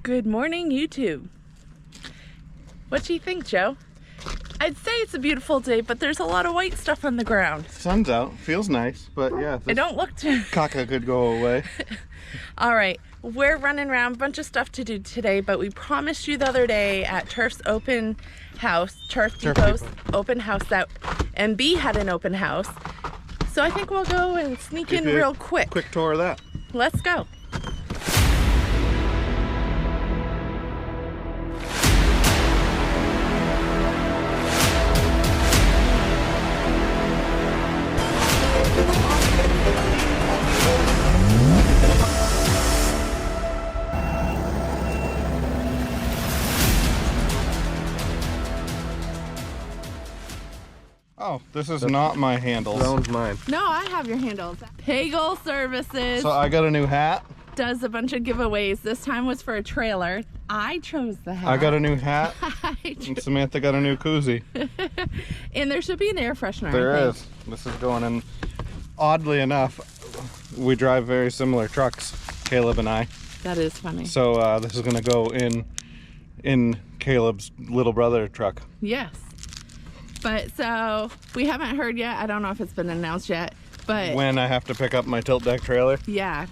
Good morning, YouTube. What do you think, Joe? I'd say it's a beautiful day, but there's a lot of white stuff on the ground. Sun's out, feels nice, but yeah, It don't look too... caca could go away. All right, we're running around, a bunch of stuff to do today, but we promised you the other day at Turf's open house, Turf Depot's open house, that MB had an open house. So I think we'll go and sneak in real quick. Quick tour of that. Let's go. Oh, this is not my handles. That one's mine. No, I have your handles. Pagel Services So I got a new hat. does a bunch of giveaways. This time was for a trailer. I chose the hat. I got a new hat. And Samantha got a new koozie. And there should be an air freshener. There is. This is going in. Oddly enough, we drive very similar trucks, Caleb and I. That is funny. So this is gonna go in Caleb's little brother truck. Yes. But so we haven't heard yet. I don't know if it's been announced yet, but When I have to pick up my tilt deck trailer. yeah.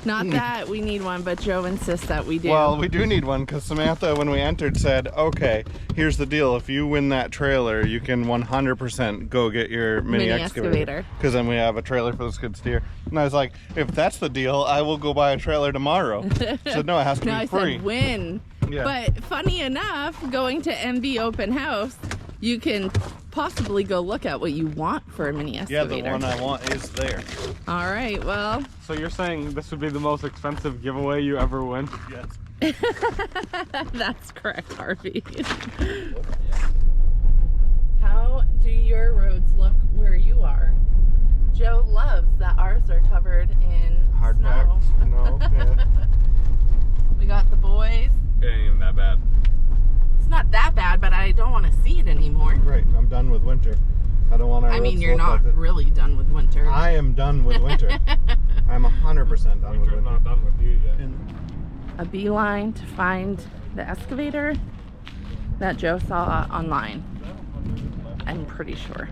Not that we need one, but Joe insists that we do. Well, we do need one because Samantha, when we entered, said, okay, here's the deal. If you win that trailer, you can 100% go get your mini excavator. Because then we have a trailer for the skid steer. And I was like, if that's the deal, I will go buy a trailer tomorrow. She said, no, it has to No, be I free. said win. Yeah. But funny enough, going to MB open house, you can possibly go look at what you want for a mini Yeah, excavator. the one I want is there. All right, well. So you're saying this would be the most expensive giveaway you ever win? Yes. That's correct, Harvey. How do your roads look where you are? Joe loves that ours are covered in Hardback snow. snow. Yeah. We got the boys. It ain't even that bad. It's not that bad, but I don't want to see it anymore. Great, I'm done with winter. I don't want our I mean, roads to you're look not like this. really done with winter. I am done with winter. I'm 100% done with Winter's winter. not done with you yet. A beeline to find the excavator that Joe saw online. I'm pretty sure.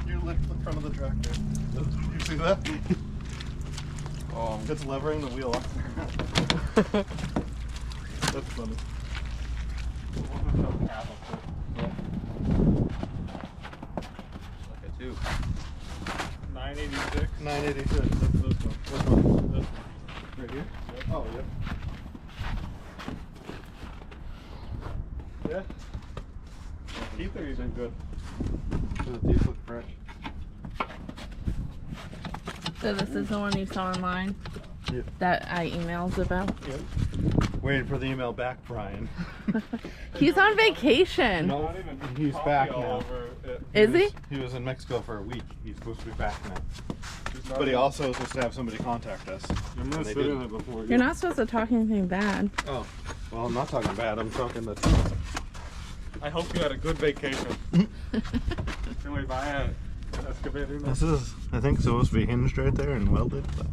You lift the front of the tractor. You see that? Oh, It's levering the wheel up. That's funny. Look at you. 986. 986. That's this one. Which one? This one. Right here? Yep. Oh, yep. Yeah. Teeth are even good. The teeth look fresh. So this is the one you saw online Yep. that I emailed about. Yep. Waiting for the email back, Brian. He's on vacation. No, Not even he's coffee back all now. over it. Is he? He was in Mexico for a week. He's supposed to be back now. But he also is supposed to have somebody contact us. I'm gonna They sit in didn't. it before You're not supposed to talk anything bad. Oh, well, I'm not talking bad. I'm talking the truth. I hope you had a good vacation. Can we buy an excavator now? This is, I think, supposed to be hinged right there and welded. But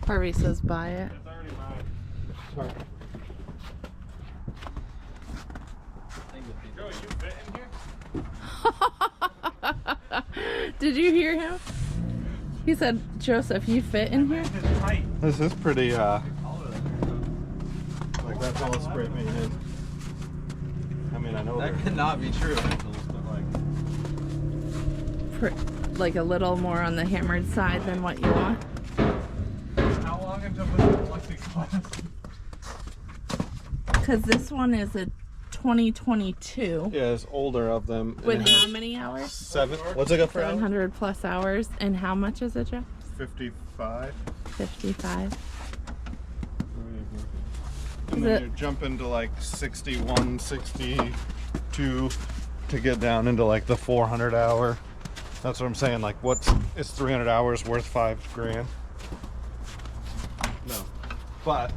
Harvey says buy it. It's already mine. sorry. Joe, you fit in here? Did you hear him? He said, Joseph, you fit in here? It's tight. This is pretty, like that's all spray painted. I mean, I know That they're- could not be true, but like, Like a little more on the hammered side than what you want. How long until this plexiglass? Because this one is a 2022 yeah, it's older of them. and with it how has many hours? 7. What's it got for hours? 700 plus hours. And how much is it, Joe? 55. 55. And Is then it- you jump into like 61, 62 to get down into like the 400 hour. That's what I'm saying. Like, is 300 hours worth $5,000? No. But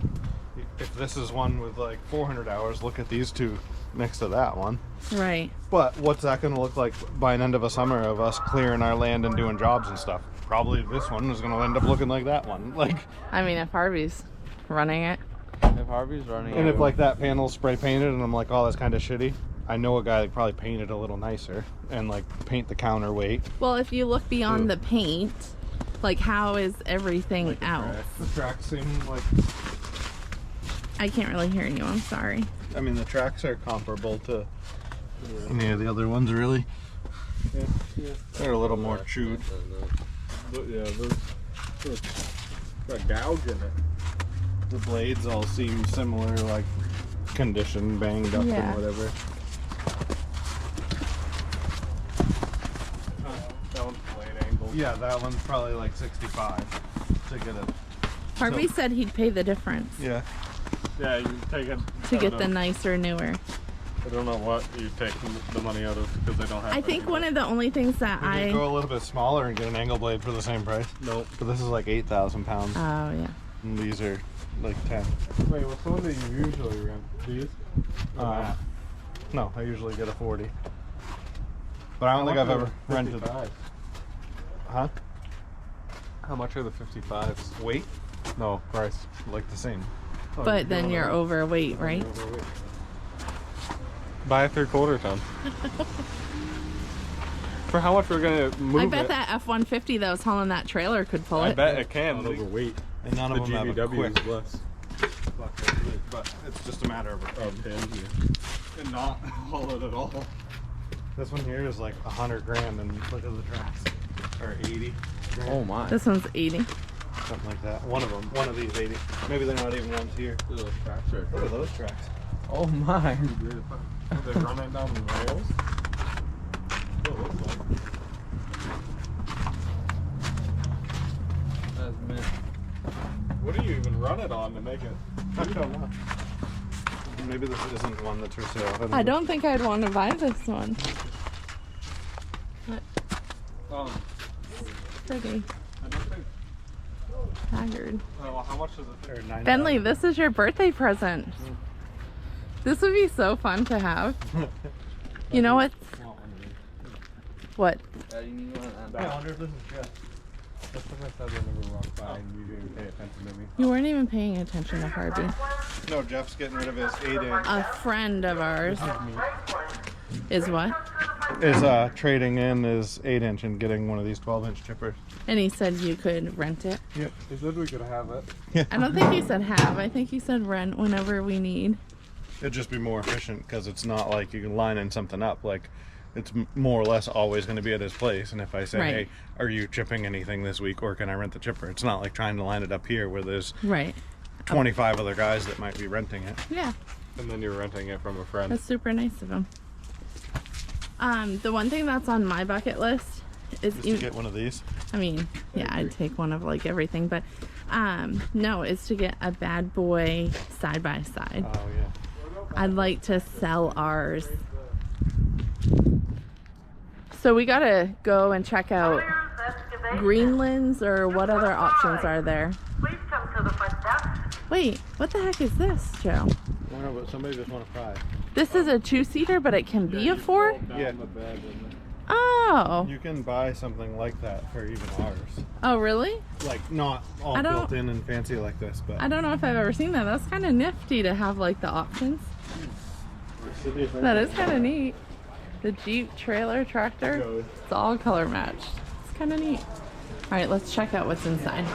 if this is one with like 400 hours, look at these two next to that one. Right. But what's that going to look like by an end of a summer of us clearing our land and doing jobs and stuff? Probably this one is going to end up looking like that one. Like, I mean, if Harvey's running it. If Harvey's running and if like that panel's spray painted and I'm like, oh, that's kind of shitty. I know a guy that probably paint it a little nicer and like paint the counterweight. Well, if you look beyond the paint, like how is everything Like out? The tracks seem like... I can't really hear you. I'm sorry. I mean, the tracks are comparable to any of the other ones, really. Yeah. They're a little more chewed. But yeah, there's a gouge in it. The blades all seem similar, like condition, banged up Yeah. and whatever. That one's blade angle. Yeah, that one's probably like 65 to get it. Harvey said he'd pay the difference Yeah. Yeah, you take it. to get the nicer, newer. I don't know what you take the money out of because they don't have I it think anymore. one of the only things that You could go a little bit smaller and get an angle blade for the same price. Nope. But this is like 8,000 pounds. Oh, yeah. And these are like 10. Wait, what's the one that you usually rent? These? No, I usually get a 40. But I don't think I've ever rented. Huh? How much are the 55s? Weight? No, price. Like the same. But then you're overweight, right? Buy a 3/4 ton. For how much we're gonna move I bet it? that F-150 that was hauling that trailer could pull I it. bet it can. Overweight. And none The of them have a GVW quick is less. but it's just a matter of And not haul it at all. This one here is like 100 grand and look at the tracks. Or 80 grand. Oh my. This one's 80. Something like that. One of these 80. Maybe they're not even ones here. Those tracks are. Look at those tracks. Oh my. Are they running down the rails? What it looks like. That's mint. What do you even run it on to make it? I don't know. Maybe this isn't one that's for sale. I don't think I'd want to buy this one. Pretty. I don't think. Haggard. Well, how much is it? Bentley, this is your birthday present. This would be so fun to have. You know what? What? I wonder if this is Jeff. That's what I said whenever we walked by and you didn't pay attention to me. You weren't even paying attention to Harvey. No, Jeff's getting rid of his 8-inch. A friend of ours is what? Is trading in his 8-inch and getting one of these 12-inch chippers. And he said you could rent it. Yep. He said we could have it. I don't think he said have. I think he said rent whenever we need. It'd just be more efficient because it's not like you can line in something up. Like, it's more or less always going to be at his place. And if I say, Right. hey, are you chipping anything this week or can I rent the chipper? It's not like trying to line it up here where there's Right. 25 other guys that might be renting it. Yeah. And then you're renting it from a friend. That's super nice of him. The one thing that's on my bucket list is Just to get one of these. I mean, yeah, I'd take one of like everything, but no, is to get a bad boy side by side. Oh, yeah. I'd like to sell ours. So we gotta go and check out Greenlands, or what other options are there? Please come to the front desk. Wait, what the heck is this, Joe? I don't know, but somebody just want to fry. This is a 2-seater, but it can be a 4? Yeah. Oh. You can buy something like that for even ours. Oh, really? Like, not all I don't- built in and fancy like this, but... I don't know if I've ever seen that. That's kind of nifty to have like the options. That is kind of neat. The Jeep trailer tractor. It's all color matched. It's kind of neat. All right, let's check out what's inside.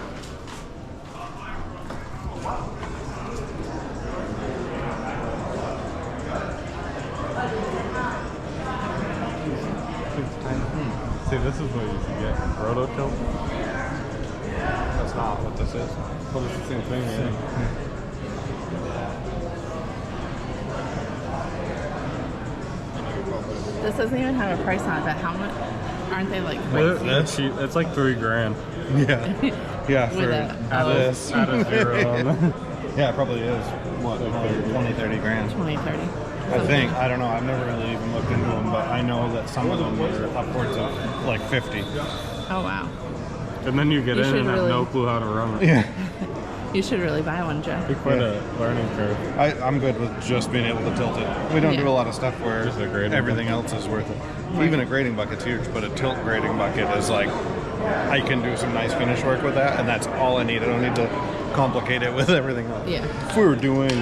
See, this is what you should get. Rototilt. That's not what this is. But it's the same thing, yeah. This doesn't even have a price on it, but how much? Aren't they like crazy? That's cheap. It's like $3,000. Yeah. Yeah, With for a- this. Add a zero on it. Yeah, it probably is. What, 20, 30 grand? 20, 30. I think. I don't know. I've never really even looked into them, but I know that some of them are upwards of like 50. Oh, wow. And then you get You in should and have really- no clue how to run it. Yeah. You should really buy one, Joe. Be quite a learning curve. I'm good with just being able to tilt it. We don't do a lot of stuff where Just a grading everything bucket. else is worth it. Even a grading bucket's huge, but a tilt grading bucket is like, I can do some nice finish work with that, and that's all I need. I don't need to complicate it with everything else. Yeah. If we were doing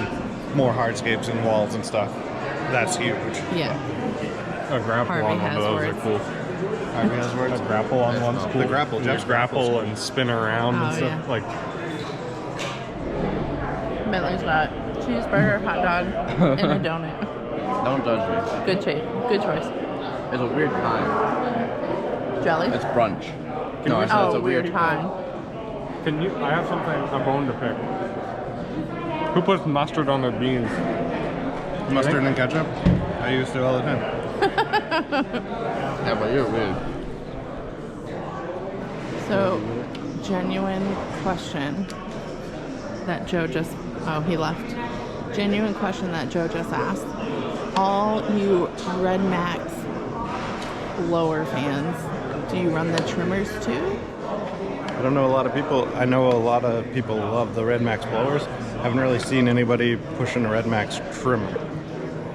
more hardscapes and walls and stuff, that's huge. Yeah. A grapple Harvey on one has of those words. are cool. Harvey has words. A grapple on one's cool. The grapple, You Jeff's grapple grapple's and spin around and Oh, stuff. yeah. Like, Bentley's got cheeseburger, hot dog, and a donut. Don't judge me. Good Good choice. It's a weird time. Jelly? It's brunch. No, I said Oh, it's a weird time. can you? I have something, a bone to pick. Who puts mustard on their beans? Mustard and ketchup? I used to all the time. Yeah, but you're weird. So, genuine question that Joe just... Oh, he left. Genuine question that Joe just asked. All you Redmax blower fans, do you run the trimmers too? I don't know a lot of people. I know a lot of people love the Redmax blowers. Haven't really seen anybody pushing a Redmax trimmer.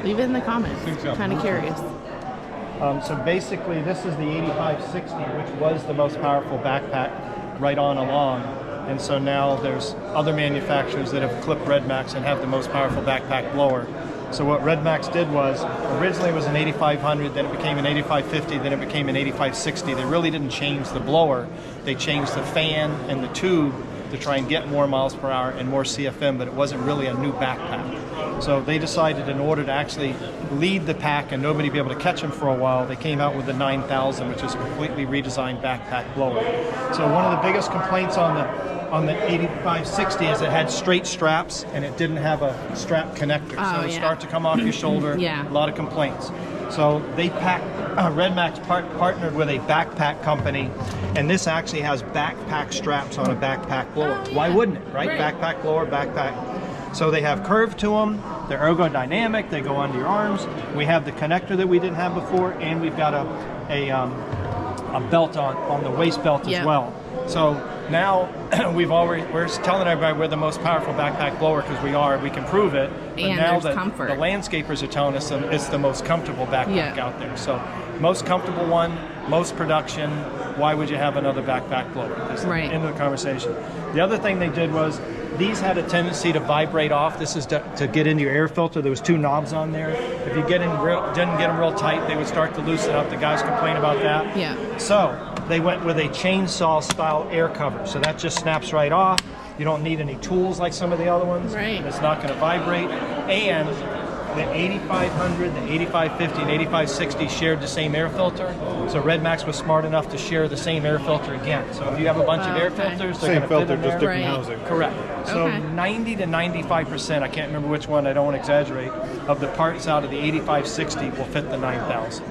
Leave it in the comments. Kind of curious. So basically, this is the 8560, which was the most powerful backpack right on along. And so now there's other manufacturers that have clipped Redmax and have the most powerful backpack blower. So what Redmax did was, originally it was an 8500, then it became an 8550, then it became an 8560. They really didn't change the blower. They changed the fan and the tube to try and get more miles per hour and more CFM, but it wasn't really a new backpack. So they decided, in order to actually lead the pack and nobody be able to catch them for a while, they came out with the 9000, which is a completely redesigned backpack blower. So one of the biggest complaints on the 8560 is it had straight straps and it didn't have a strap connector. Oh, So it yeah. start to come off your shoulder. Yeah. A lot of complaints. So they Redmax partnered with a backpack company, and this actually has backpack straps on a backpack blower. Oh, yeah. Why wouldn't it, right? Right. Backpack blower, backpack. So they have curve to them. They're ergodynamic. They go under your arms. We have the connector that we didn't have before, and we've got a belt on the waist belt Yeah. as well. So now we're telling everybody we're the most powerful backpack blower because we are. We can prove it. But And now there's comfort. the landscapers are telling us that it's the most comfortable backpack Yeah. out there. So most comfortable one, most production. Why would you have another backpack blower? That's Right. End of the conversation. The other thing they did was these had a tendency to vibrate off. This is to get into your air filter. There was two knobs on there. If you didn't get them real tight, they would start to loosen up. The guys complain about that. Yeah. So they went with a chainsaw style air cover. So that just snaps right off. You don't need any tools like some of the other ones. Right. It's not going to vibrate. And the 8500, the 8550, and 8560 shared the same air filter. So Redmax was smart enough to share the same air filter again. So if you have a bunch of air Okay. filters, they're Same going to fit filter, in just there. different Right. housing. Correct. So Okay. 90 to 95%, I can't remember which one, I don't want to exaggerate, of the parts out of the 8560 will fit the 9000.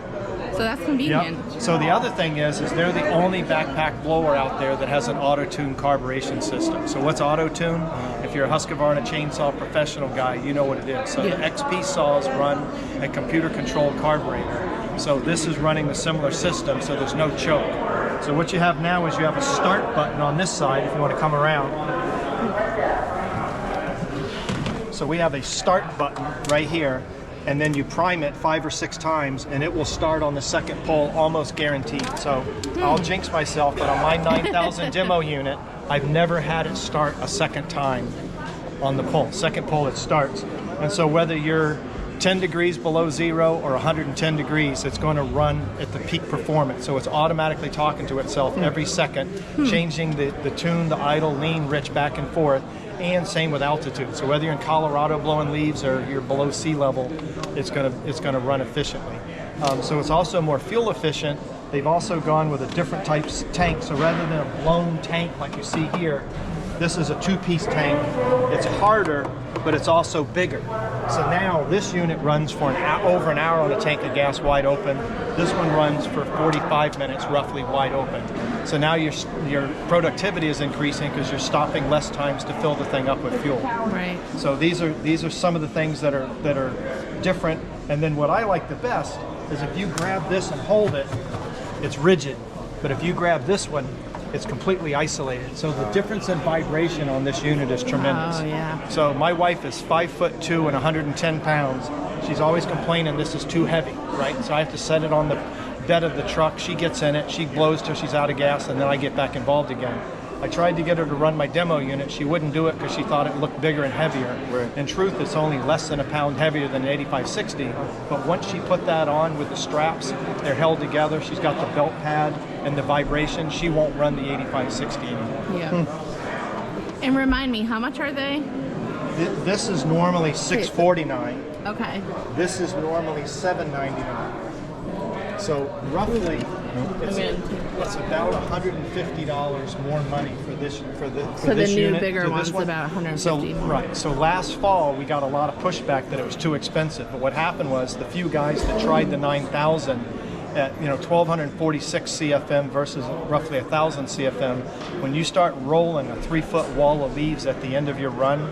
So that's convenient. So the other thing is they're the only backpack blower out there that has an auto-tune carburation system. So what's auto-tune? If you're a Husqvarna chainsaw professional guy, you know what it is. So Yeah. the XP saws run a computer-controlled carburetor. So this is running a similar system, so there's no choke. So what you have now is you have a start button on this side if you want to come around. So we have a start button right here, and then you prime it 5 or 6 times and it will start on the second pull almost guaranteed. So I'll jinx myself, but on my 9000 demo unit, I've never had it start a second time on the pull. Second pull it starts. And so whether you're 10 degrees below zero or 110 degrees, it's going to run at the peak performance. So it's automatically talking to itself every second, changing the tune, the idle, lean, rich, back and forth. And same with altitude. So whether you're in Colorado blowing leaves or you're below sea level, it's gonna run efficiently. So it's also more fuel efficient. They've also gone with a different type tank. So rather than a blown tank like you see here, this is a 2-piece tank. It's harder, but it's also bigger. So now this unit runs for over an hour on a tank of gas wide open. This one runs for 45 minutes roughly wide open. So now your productivity is increasing because you're stopping less times to fill the thing up with fuel. Right. So these are some of the things that are different. And then what I like the best is if you grab this and hold it, it's rigid. But if you grab this one, It's completely isolated. So the difference in vibration on this unit is tremendous. Oh, yeah. So my wife is 5'2" and 110 pounds. She's always complaining this is too heavy, right? So I have to set it on the bed of the truck. She gets in it, she blows till she's out of gas, and then I get back involved again. I tried to get her to run my demo unit. She wouldn't do it because she thought it looked bigger and heavier. Right. In truth, it's only less than a pound heavier than an 8560. But once she put that on with the straps, they're held together. She's got the belt pad and the vibration. She won't run the 8560 anymore. Yeah. And remind me, how much are they? This is normally $649. Okay. This is normally $799. So roughly, it's about $150 more money for this So the new unit bigger to one's this one. about 150 So, more. right. So last fall we got a lot of pushback that it was too expensive. But what happened was the few guys that tried the 9000 at 1246 CFM versus roughly 1000 CFM, when you start rolling a 3-foot wall of leaves at the end of your run,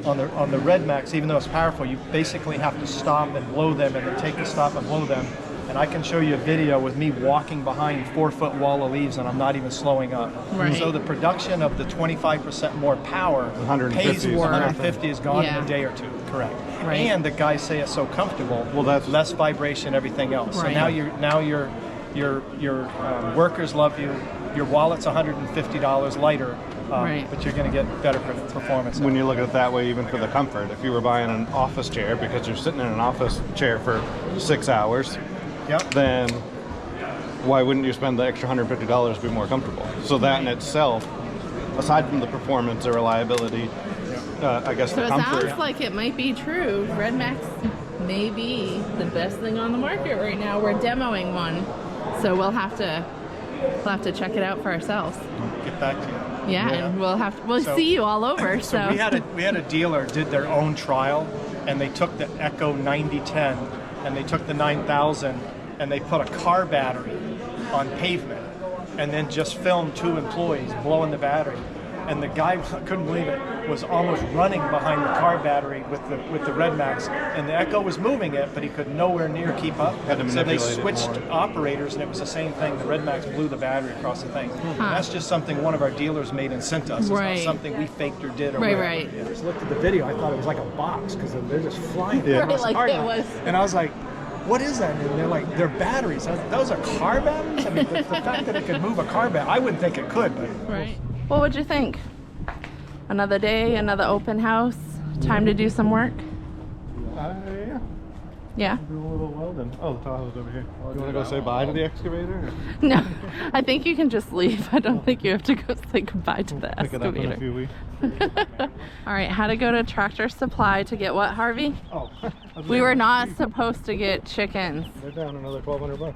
on the Redmax, even though it's powerful, you basically have to stop and blow them and then take the stop and blow them. And I can show you a video with me walking behind 4-foot wall of leaves and I'm not even slowing up. Right. So the production of the 25% more power 150 pays is 150 is gone in Yeah. a day or two, correct. Right. And the guys say it's so comfortable, Well, that's- less vibration, everything else. Right. So now your workers love you, your wallet's $150 lighter, Right. but you're going to get better performance. When you look at it that way, even for the comfort, if you were buying an office chair because you're sitting in an office chair for 6 hours, Yep. then why wouldn't you spend the extra $150 to be more comfortable? So that in itself, aside from the performance or reliability, I guess So the it comfort. sounds like it might be true. Redmax may be the best thing on the market right now. We're demoing one, so we'll have to check it out for ourselves. Get back to you. Yeah, and we'll So- see you all over. So we had a dealer did their own trial, and they took the Echo 9010 and they took the 9000 and they put a car battery on pavement, and then just filmed 2 employees blowing the battery. And the guy, I couldn't believe it, was almost running behind the car battery with the Redmax, and the Echo was moving it, but he could nowhere near keep up. Had to So they manipulate it switched more. operators, and it was the same thing. The Redmax blew the battery across the thing. And that's just something one of our dealers made and sent to us. It's Right. not something we faked or did or Right, whatever. right. I just looked at the video. I thought it was like a box because they're just flying Yeah. across Right, the like it car. was. And I was like, what is that? And they're like, they're batteries. I was like, those are car batteries? I mean, the fact that it could move a car battery, I wouldn't think it could, but Right. What would you think? Another day, another open house. Time to do some work. Yeah. Yeah. Do a little welding. Oh, the Tahoe's over here. You want to go say bye to the excavator? Or No, I think you can just leave. I don't think you have to go say goodbye to the pick it up in a excavator. few weeks. All right, how to go to Tractor Supply to get what, Harvey? Oh, We were not supposed to get chickens. They're down another $1,200.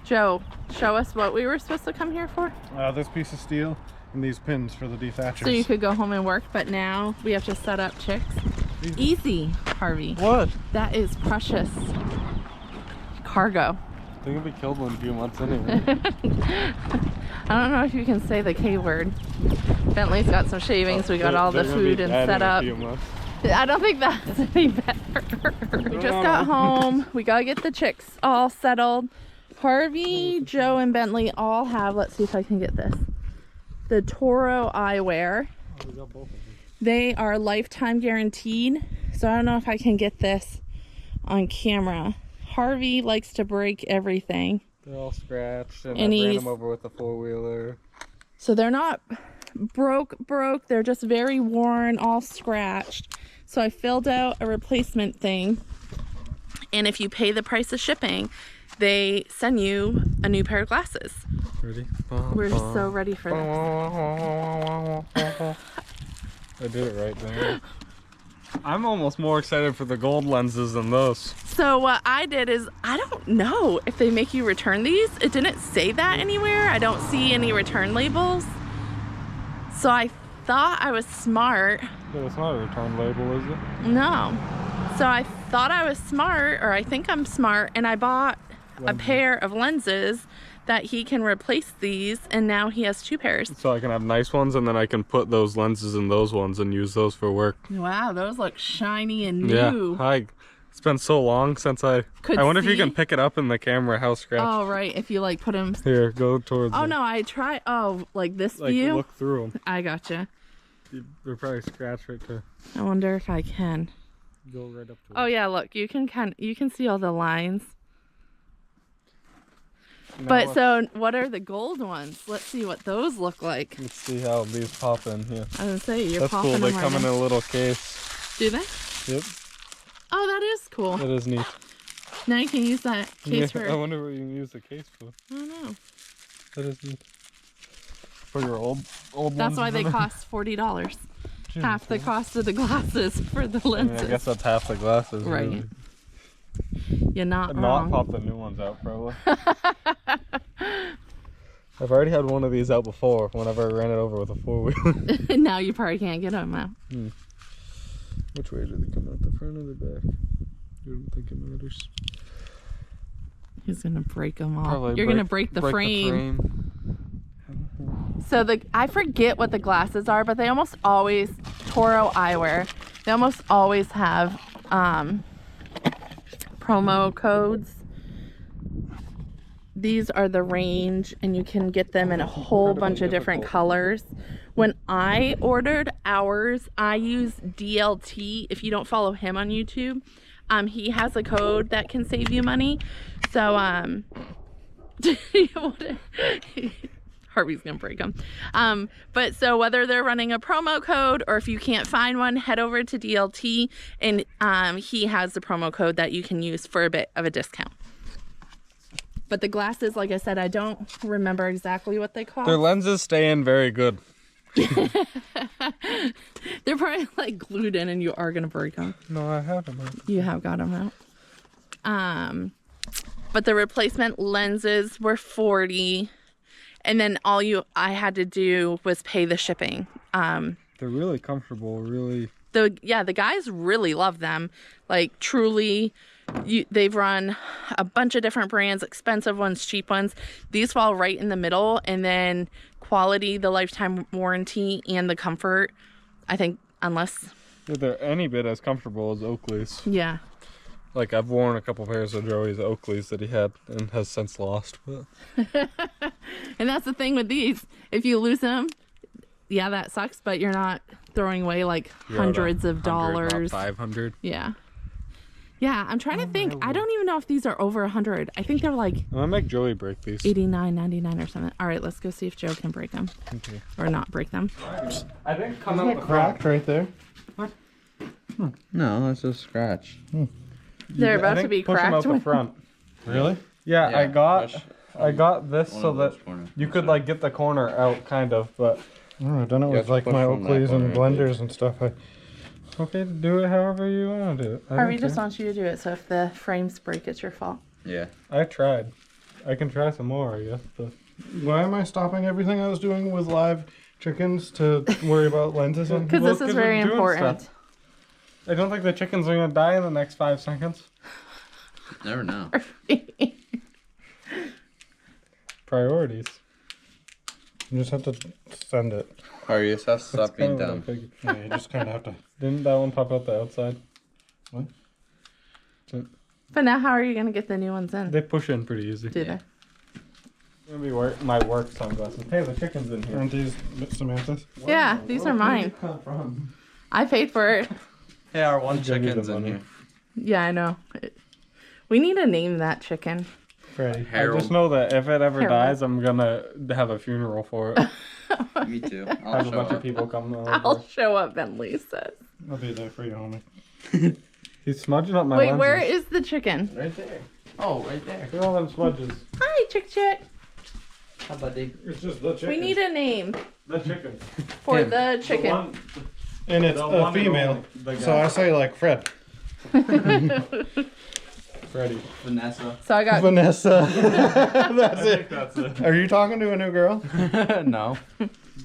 Joe, show us what we were supposed to come here for. This piece of steel and these pins for the detachers. So you could go home and work, but now we have to set up chicks. Easy, Harvey. What? That is precious cargo. They're gonna be killed in a few months anyway. I don't know if you can say the K word. Bentley's got some shavings. We got all the food and set up. I don't think that's any better. We just got home. We gotta get the chicks all settled. Harvey, Joe, and Bentley all have, let's see if I can get this, the Toro eyewear. They are lifetime guaranteed, so I don't know if I can get this on camera. Harvey likes to break everything. They're all scratched, and And I ran he's- them over with a 4-wheeler. So they're not broke, they're just very worn, all scratched. So I filled out a replacement thing, and if you pay the price of shipping, they send you a new pair of glasses. Ready? We're so ready for this. I did it right there. I'm almost more excited for the gold lenses than those. So what I did is, I don't know if they make you return these. It didn't say that anywhere. I don't see any return labels. So I thought I was smart. But it's not a return label, is it? No. So I thought I was smart, or I think I'm smart, and I bought a pair of lenses that he can replace these, and now he has 2 pairs. So I can have nice ones, and then I can put those lenses in those ones and use those for work. Wow, those look shiny and Yeah, new. hi. It's been so long since I wonder if you see? can pick it up in the camera how scratched. Oh, right. If you like put him. Here, go towards. Oh, no, I try. Oh, like this Like view? look through them. I gotcha. They're probably scratched right there. I wonder if I can. Go right up to Oh, yeah, look. You can see all the lines. Now But let's- so what are the gold ones? Let's see what those look like. Let's see how these pop in here. I was gonna say you're That's popping cool. They them come right in in. a little case. Do they? Yep, Oh, that is cool. that is neat. Now you can use that case Yeah, I for. wonder what you can use the case for. I don't know. That is neat. For your old That's ones. why they cost $40. Half the cost of the glasses for the I mean, lenses. I guess that's half the glasses. Right. Really. You're not And wrong. not pop the new ones out, probably. I've already had one of these out before. Whenever I ran it over with a 4-wheeler. Now you probably can't get them out. Which way do they come out? The front or the back? I don't think it matters. He's gonna break them all. Probably You're gonna break the frame. So I forget what the glasses are, but they almost always, Toro Eyewear, they almost always have promo codes. These are the range, and you can get them in a whole bunch of different colors. When I ordered ours, I used DLT. If you don't follow him on YouTube, he has a code that can save you money. So Harvey's gonna break them. But so whether they're running a promo code or if you can't find one, head over to DLT, and he has the promo code that you can use for a bit of a discount. But the glasses, like I said, I don't remember exactly what they cost. Their lenses stay in very good. They're probably like glued in, and you are gonna break them. No, I have them out. You have got them out. But the replacement lenses were $40, and then I had to do was pay the shipping. They're really comfortable, really. The guys really love them. Like truly, they've run a bunch of different brands, expensive ones, cheap ones. These fall right in the middle, and then quality, the lifetime warranty, and the comfort. I think unless They're any bit as comfortable as Oakley's. yeah. Like I've worn a couple pairs of Joey's Oakleys that he had and has since lost. But And that's the thing with these. If you lose them, yeah, that sucks, but you're not throwing away like hundreds of dollars. 500. Yeah. Yeah, I'm trying to think. I don't even know if these are over 100. I think they're like I'm gonna make Joey break these. 89.99 or something. All right, let's go see if Joe can break them. Okay. Or not break them. I think come Isn't out it the cracked right there? No, that's a scratch. They're about to be push them out cracked. the front. Really? Yeah, Yeah, push I got this one so of those that corners. you could like get the corner out, kind of, but Oh, I've done it You with have to like push my from that Oakleys and corner. blenders and stuff. okay, do it however you want to do it. I Harvey don't just care. wants you to do it, so if the frames break, it's your fault. Yeah. I tried. I can try some more, I guess. But Why am I stopping everything I was doing with live chickens to worry about lenses? And Because Well, this is 'cause very we're doing important. stuff. I don't think the chickens are gonna die in the next 5 seconds. Never know. Priorities. You just have to send it. Or you just have to stop being Kinda what I dumb. figured. Yeah, you just kind of have to. Didn't that one pop out the outside? What? But now how are you going to get the new ones in? They push in pretty easy. Do they? Gonna be my work sunglasses. Hey, the chicken's in here. Aren't these Samantha's? Yeah, these are mine. Come from? I paid for it. Hey, our one Give me the chicken's in money. here. Yeah, I know. We need to name that chicken. Freddie. I Harold. just know that if it ever Harold. dies, I'm gonna have a funeral for it. Me too. Have I'll a show bunch of up. people come over. I'll show up, Bentley says. I'll be there for you, homie. He's smudging up my Wait, lenses. where is the chicken? Right there. Oh, right there. Look at all them smudges. Hi, Chick Chick. How about they? It's just the chicken. We need a name the chicken. for Him. the chicken. The one- And it's the a one and female. only, the So guy. I say like Fred. Freddy. Vanessa. So I got Vanessa. I That's think it. that's it. Are you talking to a new girl? No.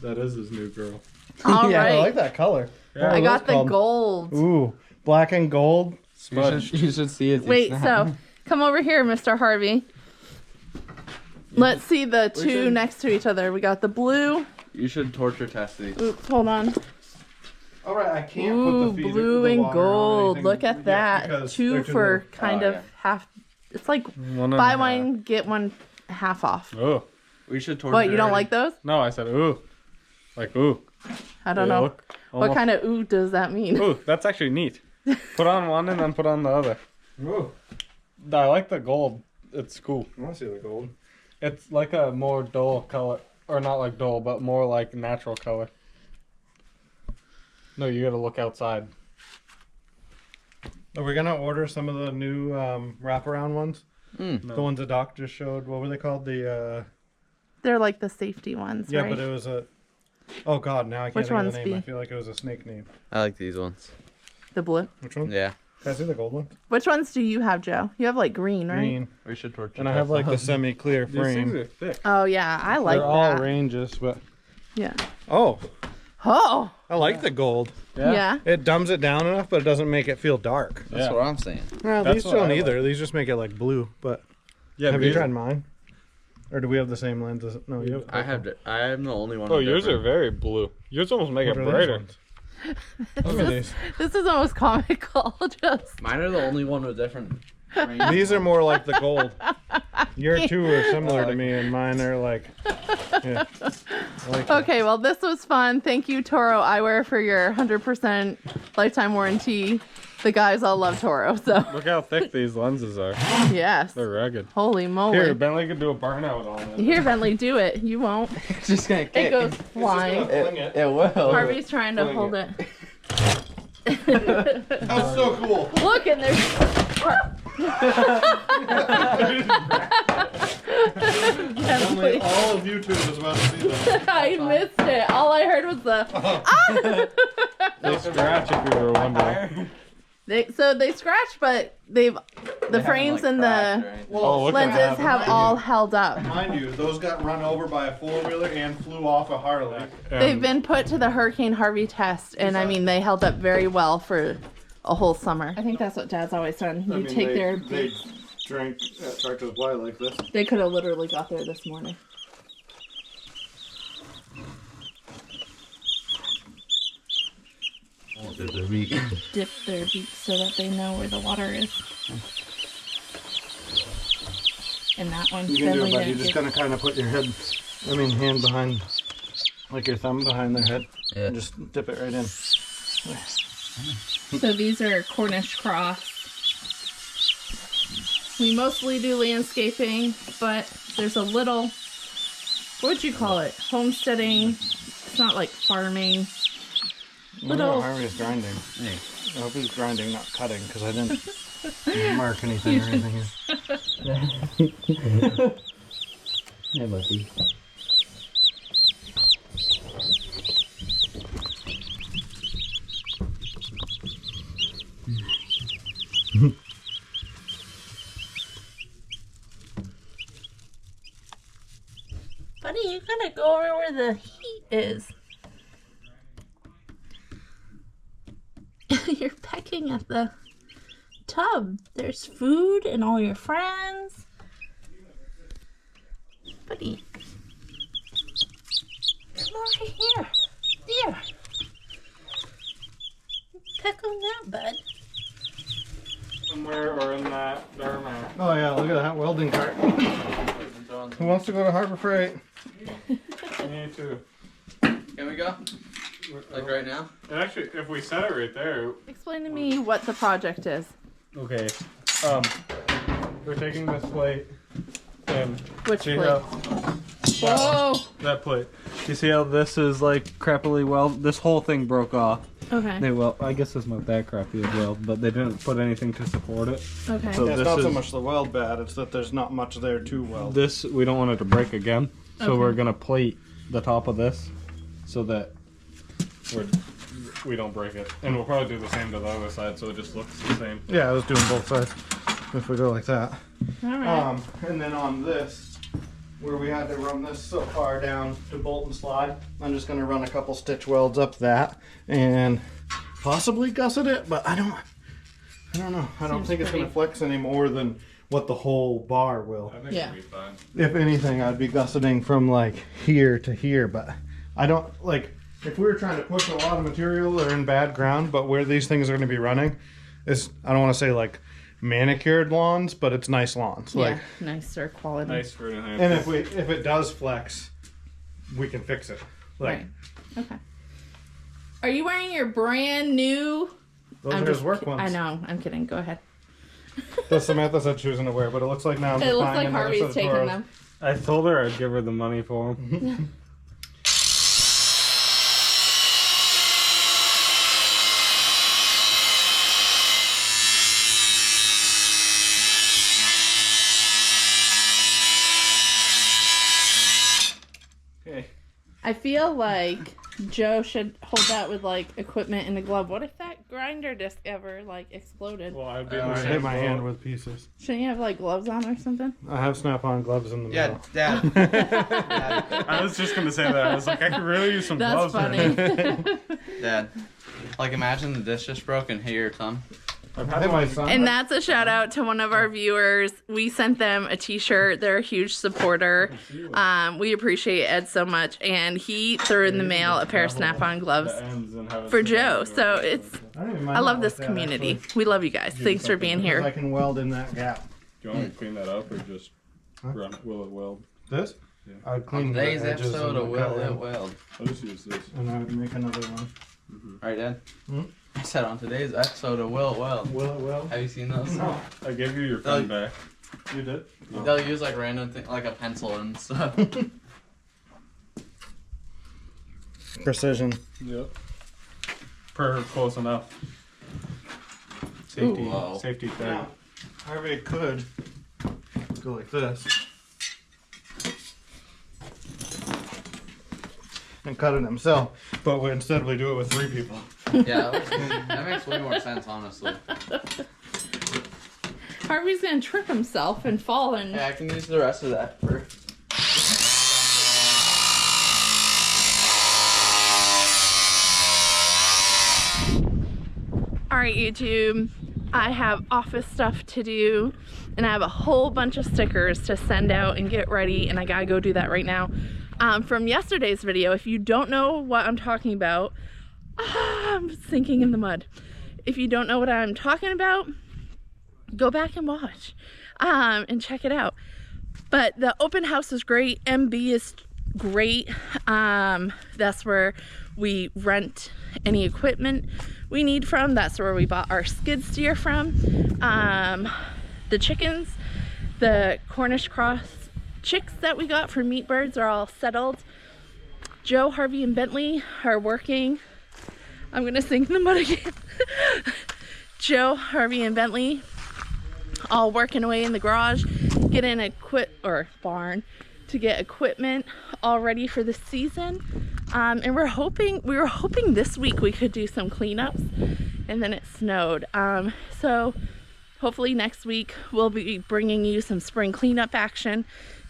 That is his new girl. all Yeah, I right. like that color. Yeah, What I are got those the called? gold. Ooh, black and gold. Smudge. You should see it. Wait, so come over here, Mr. Harvey. Let's see the We two should- next to each other. We got the blue. You should torture test these. Oops, hold on. All right, I can't Ooh, put the feeder, blue the and water on gold. anything Look at yet that. because Two they're too for little. kind of half. It's like One and buy a one, get one half off. half. Oh. We should torture. What, you don't like those? No, I said ooh. Like ooh. I don't They know. look What almost- kind of ooh does that mean? Ooh, that's actually neat. Put on one and then put on the other. Ooh, I like the gold. It's cool. I want to see the gold. It's like a more dull color. Or not like dull, but more like natural color. No, you gotta look outside. Are we gonna order some of the new wraparound ones? No. The ones the doc just showed. What were they called? The They're like the safety ones, yeah, right? but it was a. Oh God, now I can't Which think of ones the name. be? I feel like it was a snake name. I like these ones. The blue. Which one? Yeah. Can I see the gold one? Which ones do you have, Joe? You have like green, right? Green. We should torture. And I have like the semi-clear These things frame. are thick. Oh yeah, I like They're all that. ranges, but Yeah. oh, Oh. I like the gold. Yeah. It dumbs it down enough, but it doesn't make it feel dark. That's Yeah. what I'm saying. Well, That's these what don't I either. These just make it like blue. But Yeah, have you these- tried mine? Or do we have the same lenses? No, you have. I have. I am the only one. Oh, with yours are different- very blue. Yours almost make What it are these brighter. ones? Look at these. This is almost comical. Just Mine are the only one with different. These are more like the gold. Your two are similar to me, and mine are like. Yeah. I like that. okay. Well, this was fun. Thank you, Toro Eyewear, for your 100% lifetime warranty. The guys all love Toro, so Look how thick these lenses are. yes. They're rugged. Holy moly! Here, Bentley could do a burnout on it. Here, Bentley, do it. You won't. It's just gonna It kick. goes flying. Fling it. It will. Harvey's trying to Fling hold it. That's so cool. Look, and there's. Only all of YouTube is about to see that. I missed it. All I heard was the. Ah! They scratch if you were wondering. So they scratch, but the frames and the Oh, look at lenses that. have all held up. Mind you, those got run over by a four-wheeler and flew off a Harley. They've been put to the Hurricane Harvey test, and I mean they held up very well for a whole summer. I think that's what Dad's always done. You take their. They drank at Tractor Supply like this. They could have literally got there this morning. Dip their beaks so that they know where the water is. And that one, You can do it, Bentley but you didn't just get. gotta kind of put your head, hand behind, like your thumb behind their head, Yeah. and just dip it right in. So these are Cornish cross. We mostly do landscaping, but there's a little, what would you call it? Homesteading. It's not like farming. Little. Harvey's grinding. Hey. I hope he's grinding, not cutting, because I didn't mark anything or anything here. Hey, buddy. Buddy, you gotta go over where the heat is. You're pecking at the tub. There's food and all your friends. Buddy. Come over here. Here. Peck on that, bud. Somewhere or in that Redmax. Oh yeah, look at that welding cart. Who wants to go to Harbor Freight? Me too. Can we go? Like right now? And actually, if we set it right there, Explain to me what the project is. okay. We're taking this plate and Which see plate? how Whoa! that plate. You see how this is like crappily welded? This whole thing broke off. Okay. Well, I guess it's not that crappy as well, but they didn't put anything to support it. Okay. So Yeah, it's this not so is- much the weld bad, it's that there's not much there to weld. This we don't want it to break again, so Okay. we're gonna plate the top of this so that we don't break it, and we'll probably do the same to the other side, so it just looks the same. Yeah, I was doing both sides. If we go like that. Alright. And then on this, where we had to run this so far down to bolt and slide, I'm just gonna run a couple stitch welds up that and possibly gusset it, but I don't know. I don't Seems think it's gonna pretty- flex any more than what the whole bar will. I think Yeah. it'll be fine. If anything, I'd be gusseting from like here to here, but I don't like if we were trying to push a lot of material or in bad ground, but where these things are going to be running is, I don't want to say like manicured lawns, but it's nice lawns. Yeah, Like nicer quality. Nice for an and if it does flex, we can fix it. Like Right. Okay. Are you wearing your brand new? those I'm are his just work ki- ones. I know. I'm kidding. Go ahead. That Samantha said she was gonna wear, but it looks like now I'm It just looks buying like another Harvey's set of taking Toros. them. I told her I'd give her the money for them. Okay. I feel like Joe should hold that with like equipment and a glove. What if that grinder disc ever like exploded? Well, I'd be I in the I same hit my boat. hand with pieces. Shouldn't you have like gloves on or something? I have snap-on gloves in the Yeah, middle. Dad. Dad. I was just gonna say that. I was like, I could really use some That's gloves. right funny. now. Dad. Like, imagine the disc just broke and hit your thumb. I think my son. And that's a shout out to one of our viewers. We sent them a t-shirt. They're a huge supporter. We appreciate Ed so much. And he threw in the mail a pair of snap-on gloves The ends and have it for sit Joe. down. So it's, I don't even mind I love that this like that, community. actually. We love you guys. Thanks for being Because I here. can weld in that gap. Do you want me to clean that up or just Huh? run? Will it weld? This? Yeah. I'd clean the Today's edges episode and of the Will cut It in, Weld. I'll just use this. and I would make another one. Right, Dad? Hmm? I said on today's episode of Will It Weld. Will it weld? Have you seen those? No. I gave you your pen back. You did? They'll use like random things, like a pencil and stuff. Precision. Yep. Close enough. Safety. Ooh, wow. Safety tag. Now, Harvey could go like this and cut it himself, but instead we do it with 3 people. Yeah, that makes way more sense, honestly. Harvey's gonna trip himself and fall and Yeah, I can use the rest of that for. Alright, YouTube, I have office stuff to do, and I have a whole bunch of stickers to send out and get ready, and I gotta go do that right now. From yesterday's video, if you don't know what I'm talking about, I'm sinking in the mud. If you don't know what I'm talking about, go back and watch and check it out. But the open house is great. MB is great. That's where we rent any equipment we need from. That's where we bought our skid steer from. The chickens, the Cornish cross chicks that we got from Meat Birds are all settled. Joe, Harvey, and Bentley are working. I'm gonna sink in the mud again. Joe, Harvey, and Bentley all working away in the garage, getting barn to get equipment all ready for the season. And we were hoping this week we could do some cleanups, and then it snowed. So hopefully next week we'll be bringing you some spring cleanup action.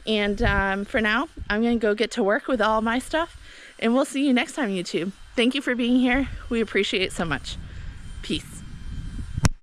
And for now, I'm gonna go get to work with all my stuff, and we'll see you next time, YouTube. Thank you for being here. We appreciate it so much. Peace.